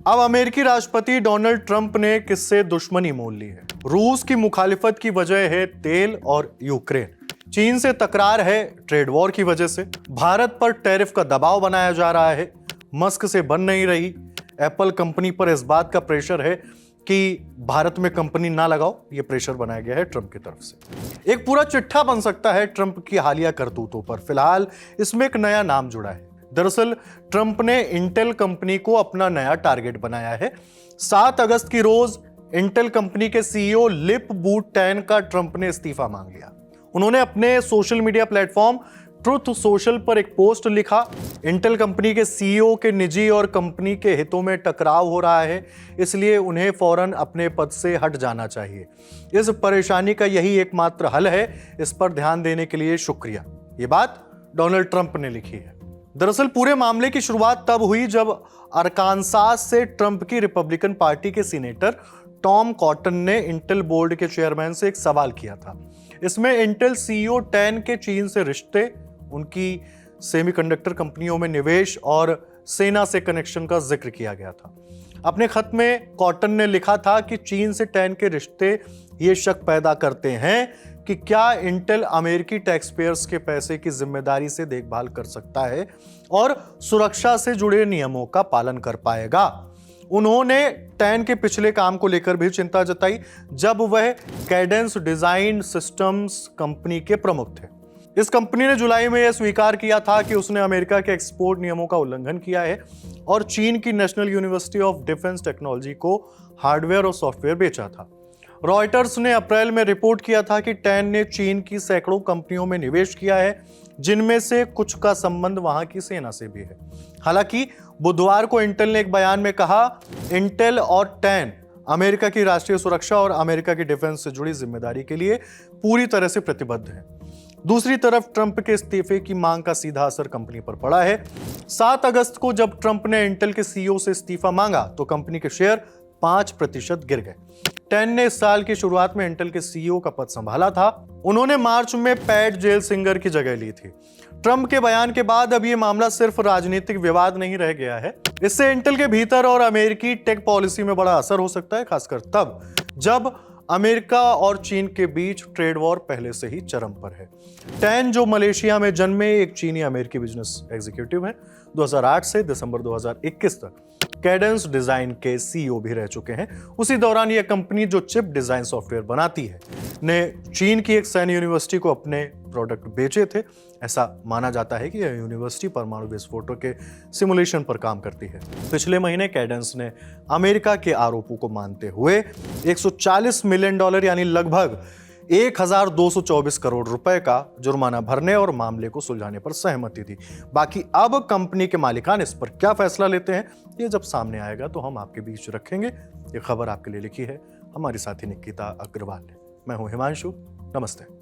अब अमेरिकी राष्ट्रपति डोनाल्ड ट्रंप ने किससे दुश्मनी मोल ली है? रूस की मुखालिफत की वजह है तेल और यूक्रेन। चीन से तकरार है ट्रेड वॉर की वजह से। भारत पर टैरिफ का दबाव बनाया जा रहा है। मस्क से बन नहीं रही। एप्पल कंपनी पर इस बात का प्रेशर है कि भारत में कंपनी ना लगाओ। यह प्रेशर बनाया गया है ट्रंप की तरफ से। एक पूरा चिट्ठा बन सकता है ट्रंप की हालिया करतूतों पर। फिलहाल इसमें एक नया नाम जुड़ा है। दरअसल ट्रंप ने इंटेल कंपनी को अपना नया टारगेट बनाया है। 7 अगस्त की रोज इंटेल कंपनी के सीईओ लिप बूटेन का ट्रंप ने इस्तीफा मांग लिया। उन्होंने अपने social media platform truth social पर एक पोस्ट लिखा। इंटेल कंपनी के सीईओ के निजी और कंपनी के हितों में टकराव हो रहा है, इसलिए उन्हें फौरन अपने पद से हट जाना चाहिए। इस परेशानी का यही एकमात्र हल है। इस पर ध्यान देने के लिए शुक्रिया। ये बात डोनाल्ड ट्रंप ने लिखी है। दरअसल पूरे मामले की शुरुआत तब हुई जब अरकानसास से ट्रंप की रिपब्लिकन पार्टी के सीनेटर टॉम कॉटन ने इंटेल बोर्ड के चेयरमैन से एक सवाल किया था। इसमें इंटेल सीईओ टैन के चीन से रिश्ते, उनकी सेमीकंडक्टर कंपनियों में निवेश और सेना से कनेक्शन का जिक्र किया गया था। अपने खत में कॉटन ने लिखा था कि चीन से टैन के रिश्ते ये शक पैदा करते हैं कि क्या इंटेल अमेरिकी टैक्स पेयर्स के पैसे की जिम्मेदारी से देखभाल कर सकता है और सुरक्षा से जुड़े नियमों का पालन कर पाएगा। उन्होंने टैन के पिछले काम को लेकर भी चिंता जताई जब वह कैडेंस डिजाइन सिस्टम्स कंपनी के प्रमुख थे। इस कंपनी ने जुलाई में यह स्वीकार किया था कि उसने अमेरिका के एक्सपोर्ट नियमों का उल्लंघन किया है और चीन की national university of defence technology को हार्डवेयर और सॉफ्टवेयर बेचा था। रॉयटर्स ने अप्रैल में रिपोर्ट किया था कि टैन ने चीन की सैकड़ों कंपनियों में निवेश किया है, जिनमें से कुछ का संबंध वहां की सेना से भी है। हालांकि बुधवार को इंटेल ने एक बयान में कहा, इंटेल और टैन अमेरिका की राष्ट्रीय सुरक्षा और अमेरिका की डिफेंस से जुड़ी जिम्मेदारी के लिए पूरी तरह से प्रतिबद्ध है। दूसरी तरफ ट्रंप के इस्तीफे की मांग का सीधा असर कंपनी पर पड़ा है। 7 अगस्त को जब ट्रंप ने इंटेल के सीईओ से इस्तीफा मांगा तो कंपनी के शेयर 5% गिर गए। टैन ने इस साल की शुरुआत में इंटेल के सीईओ का पद संभाला था। उन्होंने मार्च में पैट जेलसिंगर की जगह ली थी। ट्रंप के बयान के बाद अब यह मामला सिर्फ राजनीतिक विवाद नहीं रह गया है। इससे इंटेल के भीतर और अमेरिकी टेक पॉलिसी में बड़ा असर हो सकता है, खासकर तब जब अमेरिका और चीन के बीच ट्रेड वॉर पहले से ही चरम पर है। टैन, जो मलेशिया में जन्मे एक चीनी अमेरिकी बिजनेस एग्जीक्यूटिव है, 2008 से दिसंबर 2021 तक कैडेंस डिजाइन के सीईओ भी रह चुके हैं। उसी दौरान यह कंपनी, जो चिप डिजाइन सॉफ्टवेयर बनाती है, ने चीन की एक सैन्य यूनिवर्सिटी को अपने प्रोडक्ट बेचे थे। ऐसा माना जाता है कि यह यूनिवर्सिटी परमाणु विस्फोटों के सिमुलेशन पर काम करती है। पिछले महीने कैडेंस ने अमेरिका के आरोपों को मानते हुए $140 मिलियन यानी लगभग 1224 करोड़ रुपए का जुर्माना भरने और मामले को सुलझाने पर सहमति दी। बाकी अब कंपनी के मालिकान इस पर क्या फैसला लेते हैं, ये जब सामने आएगा तो हम आपके बीच रखेंगे। ये खबर आपके लिए लिखी है हमारी साथी निकिता अग्रवाल ने। मैं हूं हिमांशु। नमस्ते।